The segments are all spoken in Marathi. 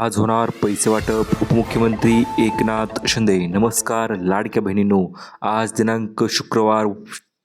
आज होणार पैसे वाटप. उपमुख्यमंत्री एकनाथ शिंदे. नमस्कार लाडक्या बहिणींनो, आज दिनांक शुक्रवार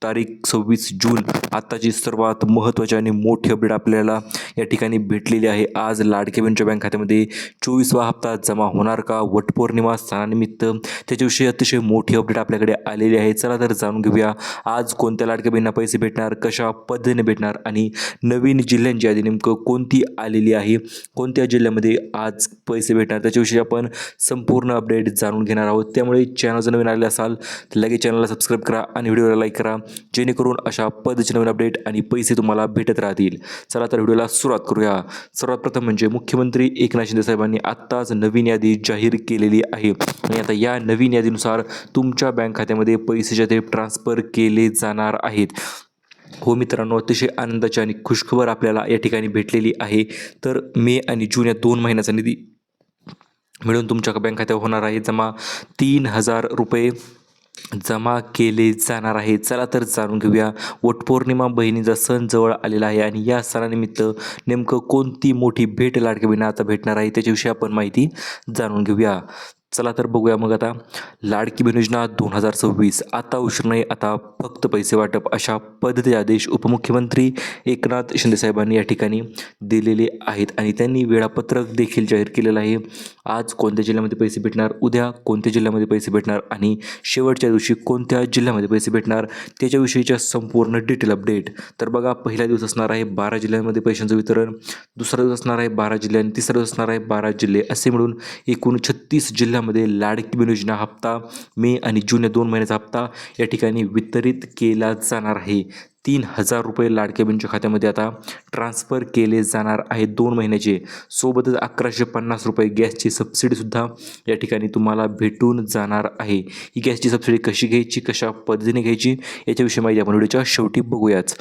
तारीख 26 जून. आत्ताची सर्वात महत्त्वाची आणि मोठी अपडेट आपल्याला या ठिकाणी भेटलेली आहे. आज लाडक्या बहिणीच्या बँक खात्यामध्ये 24वा हप्ता जमा होणार का? वटपौर्णिमा सणानिमित्त त्याच्याविषयी अतिशय मोठी अपडेट आपल्याकडे आलेली आहे. चला तर जाणून घेऊया आज कोणत्या लाडक्या बहिणींना पैसे भेटणार, कशा पद्धतीने भेटणार आणि नवीन जिल्ह्यांची यादी नेमकं कोणती आलेली आहे, कोणत्या जिल्ह्यामध्ये आज पैसे भेटणार, त्याच्याविषयी आपण संपूर्ण अपडेट जाणून घेणार आहोत. त्यामुळे चॅनल जर नवीन आले असाल तर लगेच चॅनलला सबस्क्राईब करा आणि व्हिडिओला लाईक करा, जेणेकरून अशा पद्धतीचे नवीन अपडेट आणि पैसे तुम्हाला भेटत राहतील. चला तर व्हिडिओला सुरुवात करूया. सर्वात प्रथम म्हणजे मुख्यमंत्री एकनाथ शिंदे साहेबांनी आत्ताच नवीन यादी जाहीर केलेली आहे आणि आता या नवीन यादीनुसार तुमच्या बँक खात्यामध्ये पैसे जे ते ट्रान्सफर केले जाणार आहेत. हो मित्रांनो, अतिशय आनंदाची आणि खुशखबर आपल्याला या ठिकाणी भेटलेली आहे. तर मे आणि जून या 2 महिन्याचा निधी मिळून तुमच्या बँक खात्यावर होणार आहे जमा. 3,000 रुपये जमा केले जाणार आहे. चला तर जाणून घेऊया. वटपौर्णिमा बहिणीचा सण जवळ आलेला आहे आणि या सणानिमित्त नेमकं कोणती मोठी भेट लाडक्या बहिणींना आता भेटणार आहे त्याच्याविषयी आपण माहिती जाणून घेऊया. चला तर बघूया मग आता. लाडकी बहीण योजना 2026 आता उशीर नाही, आता फक्त पैसे वाटप, अशा पद्धतीचे आदेश उपमुख्यमंत्री एकनाथ शिंदे साहेबांनी या ठिकाणी दिलेले आहेत आणि त्यांनी वेळापत्रक देखील जाहीर केलेलं आहे. आज कोणत्या जिल्ह्यामध्ये पैसे भेटणार, उद्या कोणत्या जिल्ह्यामध्ये पैसे भेटणार आणि शेवटच्या दिवशी कोणत्या जिल्ह्यामध्ये पैसे भेटणार त्याच्याविषयीच्या संपूर्ण डिटेल अपडेट. तर बघा, पहिला दिवस असणार आहे 12 जिल्ह्यांमध्ये पैशांचं वितरण, दुसरा दिवस असणार आहे 12 जिल्हे आणि तिसरा दिवस असणार आहे 12 जिल्हे, असे मिळून एकूण 36 जिल्ह्यामध्ये लाडकी बहीण योजना हप्ता मे आणि जून या 2 महिन्याचा हप्ता या ठिकाणी वितरित केला जाणार आहे. 3,000 रुपये लाडक्या बहिणीच्या खात्यामध्ये आता ट्रान्सफर केले जाणार आहेत 2 महिन्याचे. सोबतच 1,150 रुपये गॅसची सबसिडीसुद्धा या ठिकाणी तुम्हाला भेटून जाणार आहे. ही गॅसची सबसिडी कशी घ्यायची, कशा पद्धतीने घ्यायची याच्याविषयी माहिती आपण व्हिडिओच्या शेवटी बघूयाच.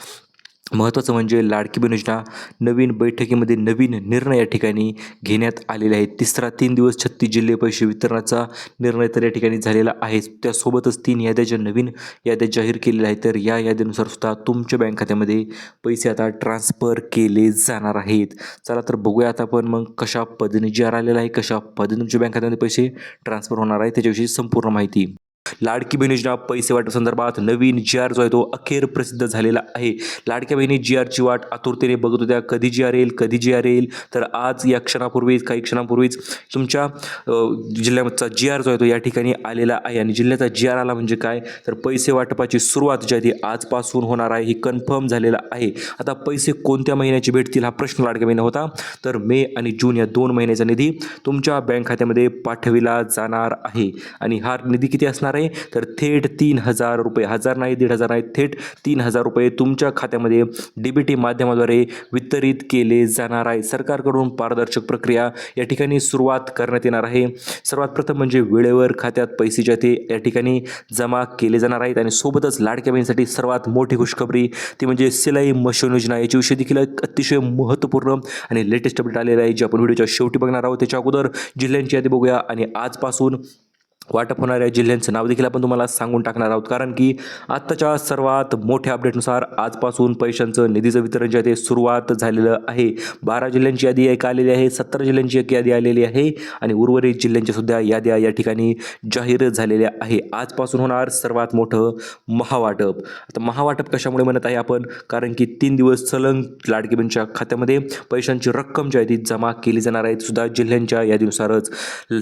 महत्त्वाचं म्हणजे लाडकी बहीण योजना नवीन बैठकीमध्ये नवीन निर्णय या ठिकाणी घेण्यात आलेले आहेत. तिसरा 3 दिवस 36 जिल्हे पैसे वितरणाचा निर्णय तर या ठिकाणी झालेला आहे. त्यासोबतच 3 याद्या ज्या नवीन याद्या जाहीर केलेल्या आहेत, तर या यादीनुसार सुद्धा तुमच्या बँक खात्यामध्ये पैसे आता ट्रान्सफर केले जाणार आहेत. चला तर बघूया आता आपण मग कशा पद्धतीने जी आर आलेला आहे, कशा पद्धतीने तुमच्या बँक खात्यामध्ये पैसे ट्रान्सफर होणार आहे त्याच्याविषयी संपूर्ण माहिती. लाडकी बहीण योजना पैसे वाटप संदर्भात नवीन जी आर जो आहे तो अखेर प्रसिद्ध झालेला आहे. लाडक्या बहिणी जी आरची वाट आतुरतेने बघत होत्या, कधी जी आर येईल, कधी जी आर येईल. तर आज या क्षणापूर्वीच, काही क्षणापूर्वीच तुमच्या जिल्ह्याचा जी आर जो आहे तो या ठिकाणी आलेला आहे आणि जिल्ह्याचा जी आर आला म्हणजे काय, तर पैसे वाटपाची सुरुवात जी आहे ती आजपासून होणार आहे, ही कन्फर्म झालेला आहे. आता पैसे कोणत्या महिन्याचे भेटतील हा प्रश्न लाडक्या बहिणी होता. तर मे आणि जून या 2 महिन्याचा निधी तुमच्या बँक खात्यामध्ये पाठविला जाणार आहे आणि हा निधी किती असणार आहे, तर थेट 3,000 रुपये, 1,000 नाही, 1,500 नाही, थेट 3,000 रुपये तुमच्या खात्यामध्ये डीबीटी माध्यमाद्वारे वितरित केले जाणार आहे. सरकारकडून पारदर्शक प्रक्रिया या ठिकाणी सुरुवात करण्यात येणार आहे. सर्वात प्रथम म्हणजे वेळेवर खात्यात पैसे जे ते या ठिकाणी जमा केले जाणार आहेत आणि सोबतच लाडक्या बहिणीसाठी सर्वात मोठी खुशखबरी ती म्हणजे सिलाई मशीन योजना. याच्याविषयी देखील एक अतिशय महत्त्वपूर्ण आणि लेटेस्ट अपडेट आलेला आहे, जे आपण व्हिडिओच्या शेवटी बघणार आहोत. त्याच्या अगोदर जिल्ह्यांची यादी बघूया आणि आजपासून वाटप होणाऱ्या जिल्ह्यांचं नाव देखील आपण तुम्हाला सांगून टाकणार आहोत, कारण की आत्ताच्या सर्वात मोठ्या अपडेटनुसार आजपासून पैशांचं निधीचं वितरण जे आहे ते सुरुवात झालेलं आहे. 12 जिल्ह्यांची यादी एक आलेली आहे, 17 जिल्ह्यांची एक यादी आलेली आहे आणि उर्वरित जिल्ह्यांच्या सुद्धा याद्या या ठिकाणी जाहीर झालेल्या आहे. आजपासून होणार सर्वात मोठं महावाटप. आता महावाटप कशामुळे म्हणत आहे आपण, कारण की 3 दिवस सलग लाडकी बहिणीच्या खात्यामध्ये पैशांची रक्कम जी आहे ती जमा केली जाणार आहे, सुद्धा जिल्ह्यांच्या यादीनुसारच.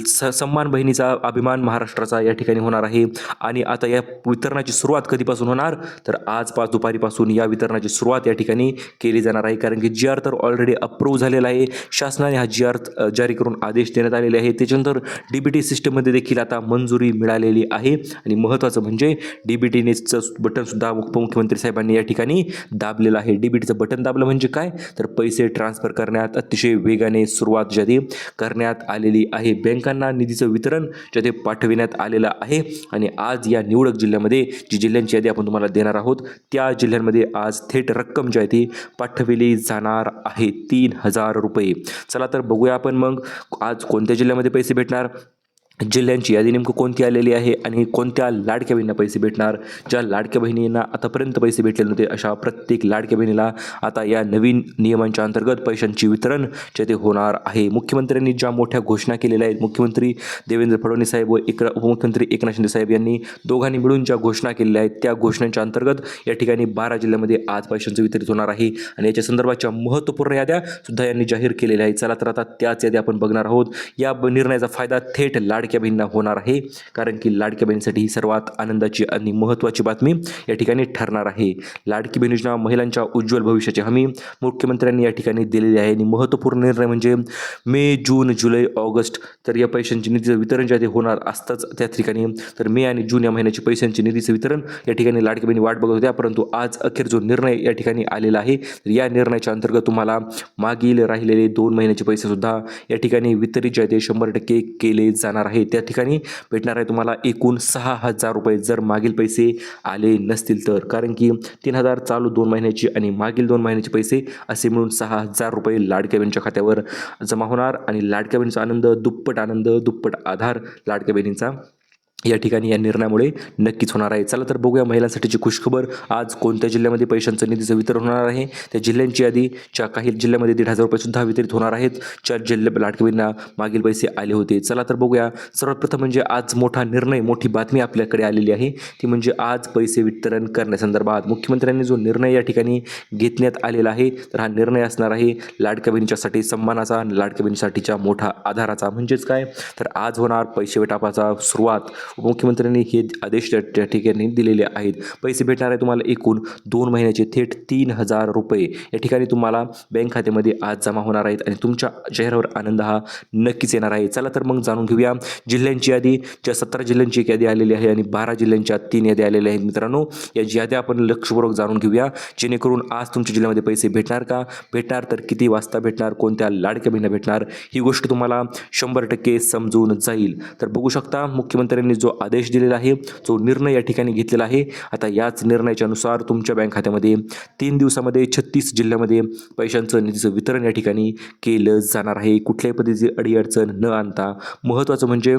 सन्मान बहिणीचा अभिमान महाराष्ट्राचा या ठिकाणी होणार आहे आणि आता या वितरणाची सुरुवात कधीपासून होणार, तर आज दुपारीपासून या वितरणाची सुरुवात या ठिकाणी केली जाणार आहे, कारण की जी आर तर ऑलरेडी अप्रूव्ह झालेला आहे. शासनाने हा जी आर जारी करून आदेश देण्यात आलेले आहे. त्याच्यानंतर डीबीटी सिस्टममध्ये देखील आता मंजुरी मिळालेली आहे आणि महत्त्वाचं म्हणजे डीबीटीनेचं बटनसुद्धा उपमुख्यमंत्री साहेबांनी या ठिकाणी दाबलेलं आहे. डीबीटीचं बटन दाबलं म्हणजे काय, तर पैसे ट्रान्सफर करण्यात अतिशय वेगाने सुरुवात ज्या करण्यात आलेली आहे. बँकांना निधीचं वितरण ज्या पाठविण्यात आलेला आहे आणि आज या निवडक जिल्ह्यामध्ये जी जिल्ह्यांची यादी आपण तुम्हाला देणार आहोत, त्या जिल्ह्यांमध्ये आज थेट रक्कम जी आहे ती पाठविली जाणार आहे, 3,000 रुपये. चला तर बघूया आपण मग आज कोणत्या जिल्ह्यामध्ये पैसे भेटणार. जिल्ह्यांची यादी नेमकं कोणती आलेली आहे आणि कोणत्या लाडक्या बहिणींना पैसे भेटणार. ज्या लाडक्या बहिणींना आतापर्यंत पैसे भेटले नव्हते अशा प्रत्येक लाडक्या बहिणीला आता या नवीन नियमांच्या अंतर्गत पैशांची वितरण जे ते होणार आहे. मुख्यमंत्र्यांनी ज्या मोठ्या घोषणा केलेल्या आहेत, मुख्यमंत्री देवेंद्र फडणवीस साहेब व उपमुख्यमंत्री एकनाथ शिंदे साहेब यांनी दोघांनी मिळून ज्या घोषणा केलेल्या आहेत त्या घोषणांच्या अंतर्गत या ठिकाणी 12 जिल्ह्यामध्ये आज पैशांचं वितरित होणार आहे आणि याच्या संदर्भाच्या महत्त्वपूर्ण याद्या सुद्धा यांनी जाहीर केलेल्या आहेत. चला तर आता त्याच याद्या आपण बघणार आहोत. या निर्णयाचा फायदा थेट लाडक्या बहिणींना होणार आहे, कारण की लाडक्या बहिणीसाठी ही सर्वात आनंदाची आणि महत्त्वाची बातमी या ठिकाणी ठरणार आहे. लाडकी बहीण योजना महिलांच्या उज्ज्वल भविष्याची हमी मुख्यमंत्र्यांनी या ठिकाणी दिलेली आहे आणि महत्त्वपूर्ण निर्णय म्हणजे मे, जून, जुलै, ऑगस्ट तर या पैशांची निधीचं वितरण जे ते होणार असतंच त्या ठिकाणी. तर मे आणि जून या महिन्याची पैशांची निधीचं वितरण या ठिकाणी लाडकी बहिणी वाट बघत होत्या, परंतु आज अखेर जो निर्णय या ठिकाणी आलेला आहे तर या निर्णयाच्या अंतर्गत तुम्हाला मागील राहिलेले 2 महिन्याचे पैसे सुद्धा या ठिकाणी वितरित जे ते 100% केले जाणार आहे. त्या ठिकाणी भेटणार आहे तुम्हाला एकूण 6,000 रुपये जर मागील पैसे आले नसतील तर, कारण की 3,000 चालू 2 महिन्याची आणि मागील 2 महिन्याचे पैसे असे मिळून 6,000 रुपये लाडक्या बहिणीच्या खात्यावर जमा होणार आणि लाडक्या बहिणीचा आनंद दुप्पट आधार लाडक्या बहिणींचा या ठिकाणी या निर्णयामुळे नक्कीच होणार आहे. चला तर बघूया महिलांसाठीची खुशखबर. आज कोणत्या जिल्ह्यामध्ये पैशांचं निधीचं वितरण होणार आहे त्या जिल्ह्यांची यादी. काही जिल्ह्यामध्ये 1,500 रुपये सुद्धा वितरित होणार आहेत. 4 जिल्ह्यात लाडक्या बहिणींना मागील पैसे आले होते. चला तर बघूया. सर्वात प्रथम म्हणजे आज मोठा निर्णय, मोठी बातमी आपल्याकडे आलेली आहे ती म्हणजे आज पैसे वितरण करण्यासंदर्भात मुख्यमंत्र्यांनी जो निर्णय या ठिकाणी घेण्यात आलेला आहे तर हा निर्णय असणार आहे लाडक्या बहिणीच्यासाठी सन्मानाचा, लाडक्या बहिणीसाठीच्या मोठा आधाराचा. म्हणजेच काय तर आज होणार पैसे वाटपाचा सुरुवात. मुख्यमंत्र्यांनी हे आदेश त्या ठिकाणी दिलेले आहेत. पैसे भेटणार आहे तुम्हाला एकूण 2 महिन्याचे थेट 3,000 रुपये या ठिकाणी तुम्हाला बँक खात्यामध्ये आज जमा होणार आहेत आणि तुमच्या चेहऱ्यावर आनंद हा नक्कीच येणार आहे. चला तर मग जाणून घेऊया जिल्ह्यांची यादी. ज्या 17 जिल्ह्यांची एक यादी आलेली आहे आणि 12 जिल्ह्यांच्या 3 याद्या आलेल्या आहेत. मित्रांनो, या याद्या आपण लक्षपूर्वक जाणून घेऊया जेणेकरून आज तुमच्या जिल्ह्यामध्ये पैसे भेटणार का, भेटणार तर किती वाजता भेटणार, कोणत्या लाडक्या बहिणींना भेटणार, ही गोष्ट तुम्हाला 100% समजून जाईल. तर बघू शकता मुख्यमंत्र्यांनी जो आदेश दिलेला आहे, जो निर्णय या ठिकाणी घेतलेला आहे, आता याच निर्णयाच्या नुसार तुमच्या बँक खात्यामध्ये 3 दिवसामध्ये 36 जिल्ह्यामध्ये पैशांचं निधीचं वितरण या ठिकाणी केलं जाणार आहे. कुठल्याही पद्धतीची अडीअडचण न आणता. महत्त्वाचं म्हणजे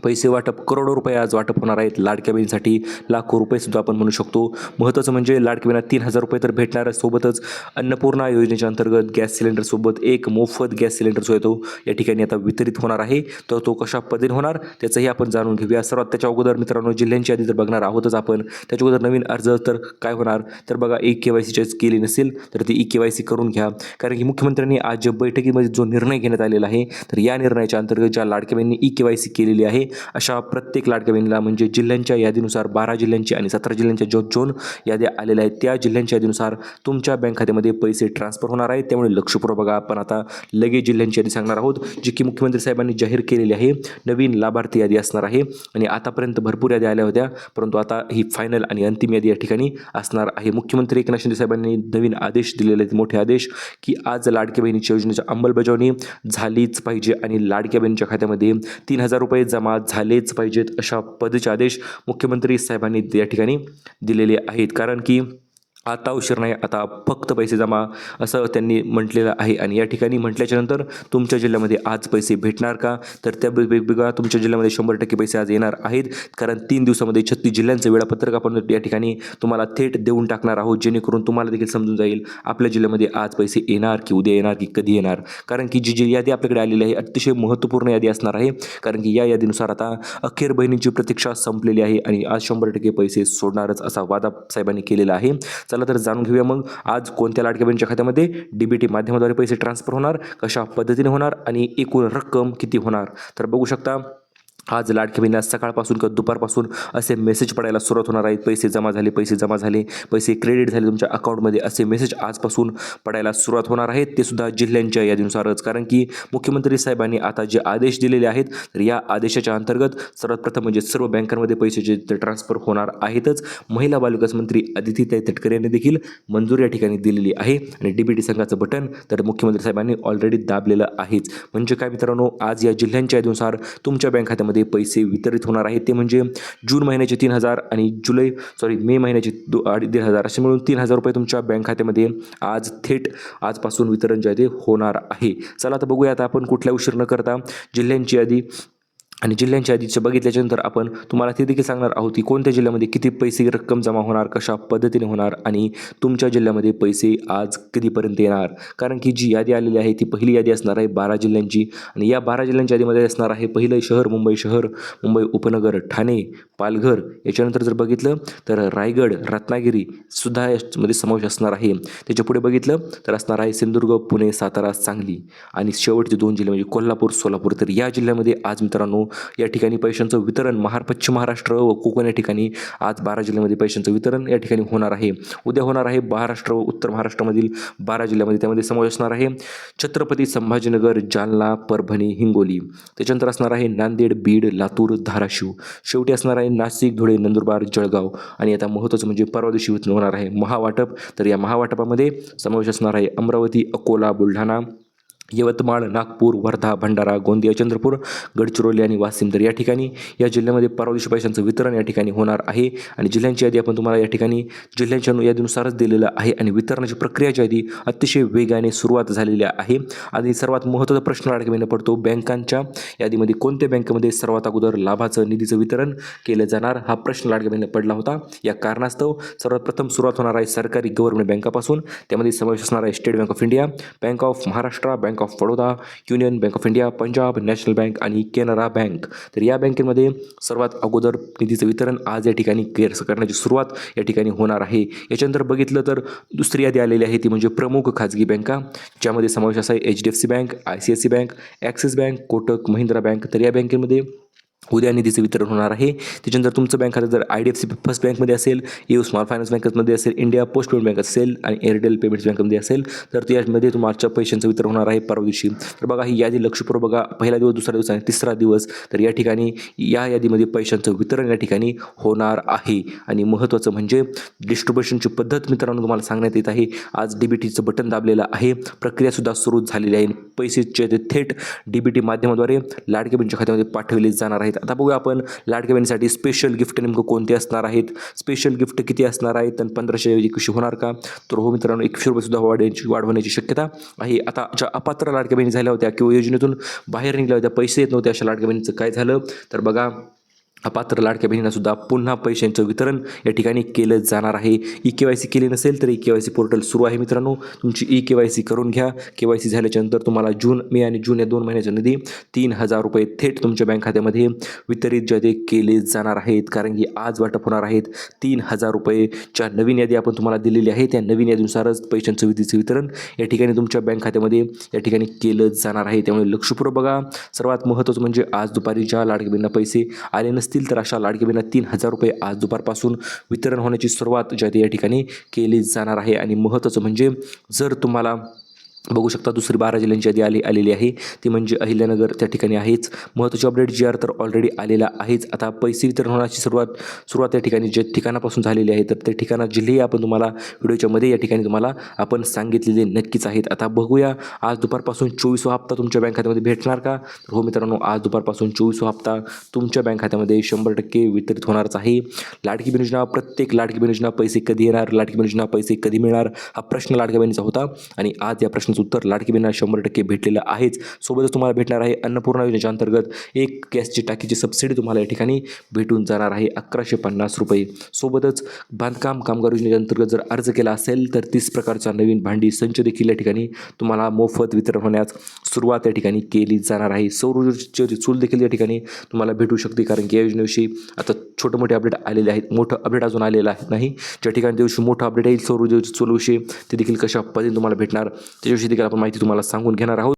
पैसे वाटप करोडो रुपये आज वाटप होणार आहेत. लाडक्या बहिणीसाठी लाखो रुपये सुद्धा आपण म्हणू शकतो. महत्त्वाचं म्हणजे लाडक्या बहिणीला 3,000 रुपये तर भेटणार, सोबतच अन्नपूर्णा योजनेच्या अंतर्गत गॅस सिलेंडरसोबत एक मोफत गॅस सिलेंडर जो आहे तो या ठिकाणी आता वितरित होणार आहे. तर तो कशा पद्धतीने होणार त्याचंही आपण जाणून घेऊया. सर्वात त्याच्या अगोदर मित्रांनो जिल्ह्यांची यादी तर बघणार आहोतच आपण. त्याच्या अगोदर नवीन अर्ज तर काय होणार तर बघा, KYC केली नसेल तर ती KYC करून घ्या, कारण की मुख्यमंत्र्यांनी आज बैठकीमध्ये जो निर्णय घेण्यात आलेला आहे तर या निर्णयाच्या अंतर्गत ज्या लाडक्या बहिणींनी KYC केलेली आहे अशा प्रत्येक लाडक्या बहिणीला म्हणजे जिल्ह्यांच्या यादीनुसार 12 जिल्ह्यांची आणि 17 जिल्ह्यांच्या जो याद्या आलेल्या आहेत त्या जिल्ह्यांच्या यादीनुसार तुमच्या बँक खात्यामध्ये पैसे ट्रान्सफर होणार आहेत. त्यामुळे लक्षपूर्वक बघा. आपण आता लगेच जिल्ह्यांची यादी सांगणार आहोत जी की मुख्यमंत्री साहेबांनी जाहीर केलेली आहे. नवीन लाभार्थी यादी असणार आहे आणि आतापर्यंत भरपूर याद्या आल्या होत्या, परंतु आता ही फायनल आणि अंतिम यादी या ठिकाणी असणार आहे. मुख्यमंत्री एकनाथ शिंदे साहेबांनी नवीन आदेश दिलेले आहेत, मोठे आदेश, की आज लाडक्या बहिणीच्या योजनेची अंमलबजावणी झालीच पाहिजे आणि लाडक्या बहिणीच्या खात्यामध्ये 3,000 रुपये जमा झालेच पाहिजेत अशा पद्धतीचे आदेश मुख्यमंत्री साहेबांनी या ठिकाणी दिलेले आहेत. कारण की आता उशीर नाही, आता फक्त पैसे जमा असं त्यांनी म्हटलेलं आहे. आणि या ठिकाणी म्हटल्याच्यानंतर तुमच्या जिल्ह्यामध्ये आज पैसे भेटणार का तर त्या वेगवेगळ्या तुमच्या जिल्ह्यामध्ये 100% पैसे आज येणार आहेत, कारण 3 दिवसामध्ये 36 जिल्ह्यांचं वेळापत्रक आपण या ठिकाणी तुम्हाला थेट देऊन टाकणार आहोत, जेणेकरून तुम्हाला देखील समजून जाईल आपल्या जिल्ह्यामध्ये आज पैसे येणार की उद्या येणार की कधी येणार. कारण की जी यादी आपल्याकडे आलेली आहे अतिशय महत्त्वपूर्ण यादी असणार आहे, कारण की या यादीनुसार आता अखेर बहिणींची प्रतीक्षा संपलेली आहे आणि आज 100% पैसे सोडणारच असा वादा साहेबांनी केलेला आहे. चला तर जाणून घेऊया मग आज कोणत्या लाडक्या बहिणीच्या खात्यामध्ये DBT माध्यमाद्वारे पैसे ट्रान्सफर होणार, कशा पद्धतीने होणार आणि एकूण रक्कम किती होणार. तर बघू शकता आज लाडक्या बहिणीला सकाळपासून किंवा दुपारपासून असे मेसेज पडायला सुरुवात होणार आहेत. पैसे जमा झाले, पैसे जमा झाले, पैसे क्रेडिट झाले तुमच्या अकाउंटमध्ये, असे मेसेज आजपासून पडायला सुरुवात होणार आहेत. ते सुद्धा जिल्ह्यांच्या यादीनुसारच, कारण की मुख्यमंत्री साहेबांनी आता जे आदेश दिलेले आहेत तर या आदेशाच्या अंतर्गत सर्वात प्रथम म्हणजे सर्व बँकांमध्ये पैसे जे ट्रान्सफर होणार आहेतच. महिला बालविकास मंत्री अदितीताई तटकरे यांनी देखील मंजुरी या ठिकाणी दिलेली आहे आणि DBT संघाचं बटन तर मुख्यमंत्री साहेबांनी ऑलरेडी दाबलेलं आहेच. म्हणजे काय मित्रांनो, आज या जिल्ह्यांच्या यादीनुसार तुमच्या बँक खात्यामध्ये पैसे वितरित होणार आहेत. ते म्हणजे जून महिन्याचे 3,000 आणि मे महिन्याचे 1,500 असे मिळून 3,000 रुपये तुमच्या बँक खात्यामध्ये आज थेट आजपासून वितरण जे आहे ते होणार आहे. चला आता बघूया, आता आपण कुठल्या उशीर न करता जिल्ह्यांची यादी आणि जिल्ह्यांच्या यादीचे बघितल्याच्यानंतर आपण तुम्हाला ते देखील सांगणार आहोत की कोणत्या जिल्ह्यामध्ये किती पैसे रक्कम जमा होणार, कशा पद्धतीने होणार आणि तुमच्या जिल्ह्यामध्ये पैसे आज कधीपर्यंत येणार. कारण की जी यादी आलेली आहे ती पहिली यादी असणार आहे 12 जिल्ह्यांची आणि या 12 जिल्ह्यांच्या यादीमध्ये असणार आहे पहिलं शहर मुंबई मुंबई उपनगर, ठाणे, पालघर. याच्यानंतर जर बघितलं तर रायगड, रत्नागिरी सुद्धा यामध्ये समावेश असणार आहे. त्याच्या पुढे बघितलं तर असणार आहे सिंधुदुर्ग, पुणे, सातारा, सांगली आणि शेवटचे 2 जिल्हे म्हणजे कोल्हापूर, सोलापूर. तर या जिल्ह्यामध्ये आज मित्रांनो या ठिकाणी पैशांचं वितरण पश्चिम महाराष्ट्र व कोकण या ठिकाणी आज 12 जिल्ह्यामध्ये पैशांचं वितरण या ठिकाणी होणार आहे. उद्या होणार आहे महाराष्ट्र व उत्तर महाराष्ट्रामधील 12 जिल्ह्यामध्ये. त्यामध्ये समावेश असणार आहे छत्रपती संभाजीनगर, जालना, परभणी, हिंगोली. त्याच्यानंतर असणार आहे नांदेड, बीड, लातूर, धाराशिव. शेवटी असणार आहे नाशिक, धुळे, नंदुरबार, जळगाव आणि आता महत्त्वाचं म्हणजे परवा दिवशी होणार आहे महावाटप. तर या महावाटपामध्ये समावेश असणार आहे अमरावती, अकोला, बुलढाणा, यवतमाळ, नागपूर, वर्धा, भंडारा, गोंदिया, चंद्रपूर, गडचिरोली आणि वाशिम. तर या ठिकाणी या जिल्ह्यामध्ये परवा दिवशी पैशांचं वितरण या ठिकाणी होणार आहे आणि जिल्ह्यांची यादी आपण तुम्हाला या ठिकाणी जिल्ह्यांच्या यादीनुसारच दिलेलं आहे आणि वितरणाची प्रक्रियाची यादी अतिशय वेगाने सुरुवात झालेली आहे. आणि सर्वात महत्त्वाचा प्रश्न लाडक्या बहिणीला पडतो, बँकांच्या यादीमध्ये कोणत्या बँकेमध्ये सर्वात अगोदर लाभाचं निधीचं वितरण केलं जाणार, हा प्रश्न लाडक्या बहिणीला पडला होता. या कारणास्तव सर्वात प्रथम सुरुवात होणार आहे सरकारी गव्हर्नमेंट बँकापासून. त्यामध्ये समावेश असणार आहे state bank of India, bank of Maharashtra, bank of Baroda, union bank of India, Punjab national bank आणि कॅनरा बँक. तर या बँकेमध्ये सर्वात अगोदर निधीचं वितरण आज या ठिकाणी करण्याची सुरुवात या ठिकाणी होणार आहे. याच्यानंतर बघितलं तर दुसरी यादी आलेली आहे ती म्हणजे प्रमुख खाजगी बँका, ज्यामध्ये समावेश असा आहे HDFC bank, ICICI bank, axis bank, Kotak Mahindra bank. तर या बँकेमध्ये उद्या निधीचं वितरण होणार आहे. त्याच्यानंतर तुमचं बँक खातं जर IDFC फर्स्ट बँकमध्ये असेल, स्मॉल फायनान्स बँकेमध्ये असेल, इंडिया पोस्ट पेमेंट बँक असेल आणि एअरटेल पेमेंट्स बँकेमध्ये असेल तर त्यामध्ये तुमच्या पैशांचं वितरण होणार आहे परवा दिवशी. तर बघा ही यादी लक्षपूर्वक बघा, पहिला दिवस, दुसरा दिवस आणि तिसरा दिवस. तर या ठिकाणी या यादीमध्ये पैशांचं वितरण या ठिकाणी होणार आहे. आणि महत्त्वाचं म्हणजे डिस्ट्रीब्युशनची पद्धत मित्रांनो तुम्हाला सांगण्यात येत आहे. आज DBTचं बटन दाबलेलं आहे, प्रक्रियासुद्धा सुरू झालेली आहे. पैसे थेट DBT माध्यमाद्वारे लाडक्या बहिणीच्या खात्यामध्ये पाठवले जाणार आहेत. आता बघूया आपण लाडक्या बहिणीसाठी स्पेशल गिफ्ट नेमकं कोणते असणार आहेत, स्पेशल गिफ्ट किती असणार आहेत आणि 1500 ऐवजी कशी होणार का. तर हो मित्रांनो, 100 रुपये सुद्धा वाढ होण्याची शक्यता आहे. आता ज्या अपात्र लाडक्या बहिणी झाल्या होत्या किंवा योजनेतून बाहेर निघल्या होत्या, पैसे येत नव्हते, अशा लाडक्या बहिणीचं काय झालं तर बघा, अपात्र लाडक्या बहिणींना सुद्धा पुन्हा पैशांचं वितरण या ठिकाणी केलं जाणार आहे. EKYC केली नसेल तर EKYC पोर्टल सुरू आहे मित्रांनो, तुमची EKYC करून घ्या. KYC झाल्याच्यानंतर तुम्हाला मे आणि जून या 2 महिन्याच्या निधी 3000 रुपये थेट तुमच्या बँक खात्यामध्ये वितरित जे ते केले जाणार आहेत. कारण की आज वाटप होणार आहेत 3000 रुपयेच्या नवीन यादी आपण तुम्हाला दिलेली आहे. त्या नवीन यादीनुसारच पैशांचं वितरण या ठिकाणी तुमच्या बँक खात्यामध्ये या ठिकाणी केलं जाणार आहे. त्यामुळे लक्षपूर्वक बघा. सर्वात महत्त्वाचं म्हणजे आज दुपारी ज्या लाडक्या बहिणींना पैसे आले नसतील तर अशा लाडक्या बहिणींना 3000 रुपये आज दुपारपासून वितरण होण्याची सुरुवात ज्या या ठिकाणी केली जाणार आहे. आणि महत्त्वाचं म्हणजे जर तुम्हाला बघू शकता दुसरी 12 जिल्ह्यांची यादी आलेली आहे, ती म्हणजे अहिल्यानगर त्या ठिकाणी आहेच. महत्त्वाची अपडेट GR तर ऑलरेडी आलेला आहेच. आता पैसे वितरण होण्याची सुरुवात या ठिकाणी जे ठिकाणापासून झालेली आहे, तर ते ठिकाणा जिल्हे आपण तुम्हाला व्हिडिओच्या मध्ये या ठिकाणी तुम्हाला आपण सांगितलेले नक्कीच आहेत. आता बघूया आज दुपारपासून 24वा हप्ता तुमच्या बँक खात्यामध्ये भेटणार का. तर हो मित्रांनो, आज दुपारपासून 24वा हप्ता तुमच्या बँक खात्यामध्ये 100% वितरित होणारच आहे. लाडकी बहीण योजना, प्रत्येक लाडकी बहीण योजना पैसे कधी येणार, लाडकी बहीण योजना पैसे कधी मिळणार, हा प्रश्न लाडक्या बहिणीचा होता आणि आज या प्रश्नाचं उत्तर लाडकी बहिणींना 100% भेटलेलं आहेच. सोबतच तुम्हाला भेटणार आहे अन्नपूर्णा योजनेच्या अंतर्गत एक गॅसची टाकीची सबसिडी तुम्हाला या ठिकाणी भेटून जाणार आहे 1150 रुपये. सोबतच बांधकाम कामगार योजनेच्या अंतर्गत जर अर्ज केला असेल तर 30 प्रकारचा नवीन भांडी संच देखील या ठिकाणी तुम्हाला मोफत वितरण होण्यास सुरुवात या ठिकाणी केली जाणार आहे. सौर ऊर्जेची चूल देखील या ठिकाणी तुम्हाला भेटू शकते. कारण की या योजनेविषयी आता छोटे मोठे अपडेट आलेले आहेत, मोठं अपडेट अजून आलेलं नाही. ज्या ठिकाणी दिवशी मोठं अपडेट येईल सौर ऊर्जेची चूलविषयी, ते देखील कशा पद्धतीने तुम्हाला भेटणार त्याच्याविषयी देखील आपण माहिती तुम्हाला सांगून घेणार आहोत.